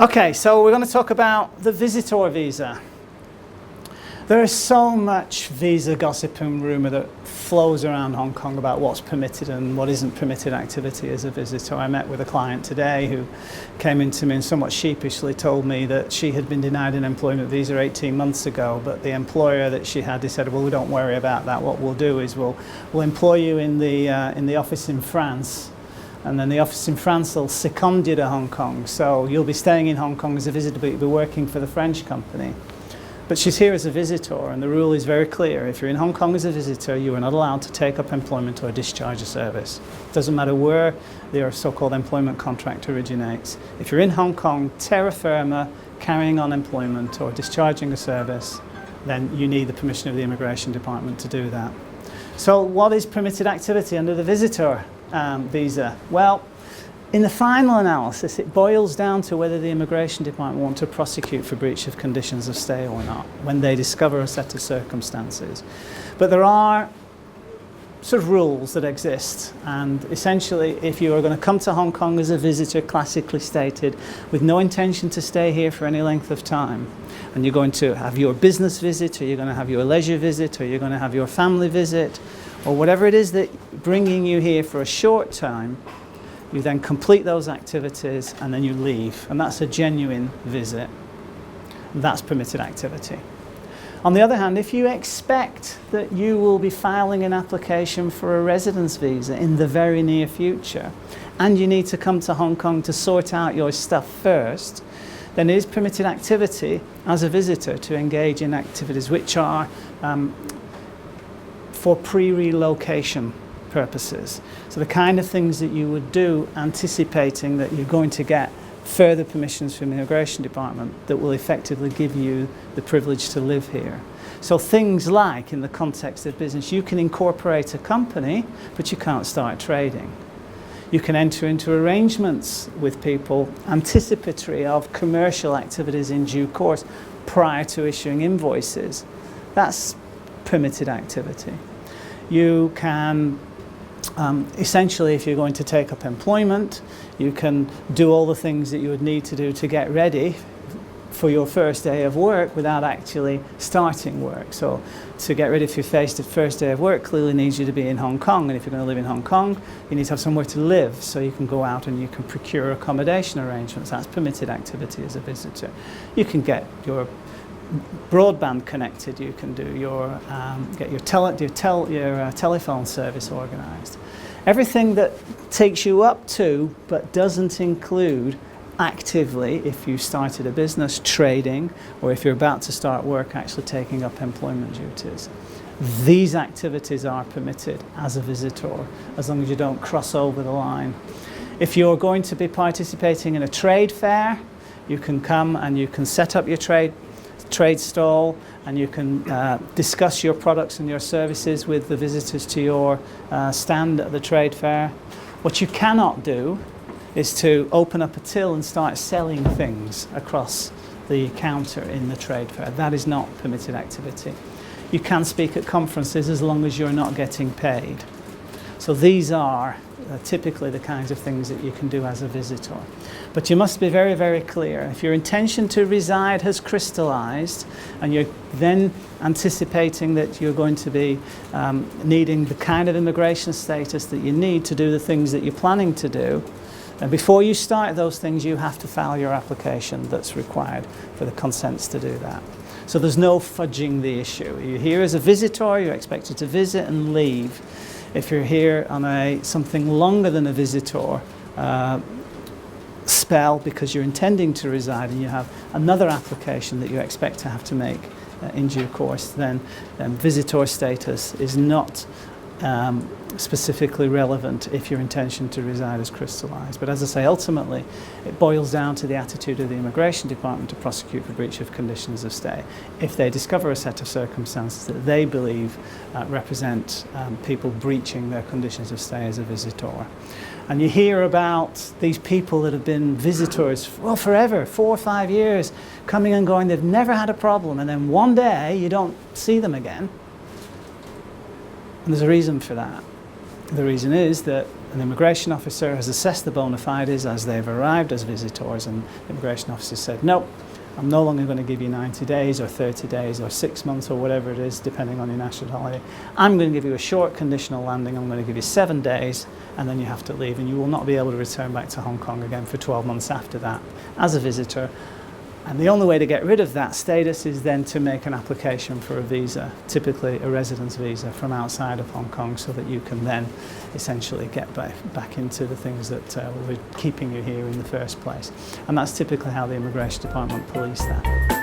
Okay, so we're going to talk about the visitor visa. There is so much visa gossip and rumour that flows around Hong Kong about what's permitted and what isn't permitted activity as a visitor. I met with a client today who came into me and somewhat sheepishly told me that she had been denied an employment visa 18 months ago, but the employer that she had, they said, well, we don't worry about that. What we'll do is we'll employ you in the office in France, and then the office in France will second you to Hong Kong. So you'll be staying in Hong Kong as a visitor, but you'll be working for the French company. But she's here as a visitor, and the rule is very clear. If you're in Hong Kong as a visitor, you are not allowed to take up employment or discharge a service. It doesn't matter where your so-called employment contract originates. If you're in Hong Kong, terra firma, carrying on employment or discharging a service, then you need the permission of the Immigration Department to do that. So what is permitted activity under the visitor visa? Well, in the final analysis, it boils down to whether the Immigration Department want to prosecute for breach of conditions of stay or not when they discover a set of circumstances. But there are sort of rules that exist, and essentially if you are going to come to Hong Kong as a visitor, classically stated, with no intention to stay here for any length of time, and you're going to have your business visit, or you're going to have your leisure visit, or you're going to have your family visit, or whatever it is that bringing you here for a short time, you then complete those activities and then you leave, and that's a genuine visit. That's permitted activity. On the other hand, if you expect that you will be filing an application for a residence visa in the very near future, and you need to come to Hong Kong to sort out your stuff first, then it is permitted activity as a visitor to engage in activities which are for pre-relocation purposes. So the kind of things that you would do anticipating that you're going to get further permissions from the Immigration Department that will effectively give you the privilege to live here. So things like, in the context of business, you can incorporate a company, but you can't start trading. You can enter into arrangements with people anticipatory of commercial activities in due course prior to issuing invoices. That's permitted activity. You can essentially, if you're going to take up employment, you can do all the things that you would need to do to get ready for your first day of work without actually starting work. So to get ready for your first day of work clearly needs you to be in Hong Kong, and if you're going to live in Hong Kong, you need to have somewhere to live, so you can go out and you can procure accommodation arrangements. That's permitted activity as a visitor. You can get your broadband connected, you can do your get your telephone service organised. Everything that takes you up to but doesn't include actively, if you started a business, trading, or if you're about to start work, actually taking up employment duties. These activities are permitted as a visitor, as long as you don't cross over the line. If you're going to be participating in a trade fair, you can come and you can set up your trade stall, and you can discuss your products and your services with the visitors to your stand at the trade fair. What you cannot do is to open up a till and start selling things across the counter in the trade fair. That is not permitted activity. You can speak at conferences as long as you're not getting paid. So these are typically the kinds of things that you can do as a visitor. But you must be very, very clear. If your intention to reside has crystallized, and you're then anticipating that you're going to be needing the kind of immigration status that you need to do the things that you're planning to do, and before you start those things, you have to file your application that's required for the consents to do that. So there's no fudging the issue. You're here as a visitor, you're expected to visit and leave. If you're here on something longer than a visitor spell because you're intending to reside and you have another application that you expect to have to make in due course, then visitor status is not specifically relevant if your intention to reside is crystallized. But as I say, ultimately, it boils down to the attitude of the Immigration Department to prosecute for breach of conditions of stay if they discover a set of circumstances that they believe represent people breaching their conditions of stay as a visitor. And you hear about these people that have been visitors, well, forever, 4 or 5 years, coming and going, they've never had a problem, and then one day you don't see them again. And there's a reason for that. The reason is that An immigration officer has assessed the bona fides as they've arrived as visitors, and the immigration officer said, no, I'm no longer going to give you 90 days or 30 days or 6 months or whatever it is, depending on your national holiday. I'm going to give you a short conditional landing. I'm going to give you 7 days, and then you have to leave, and you will not be able to return back to Hong Kong again for 12 months after that as a visitor. And the only way to get rid of that status is then to make an application for a visa, typically a residence visa from outside of Hong Kong, so that you can then essentially get back into the things that were keeping you here in the first place. And that's typically how the Immigration Department police that.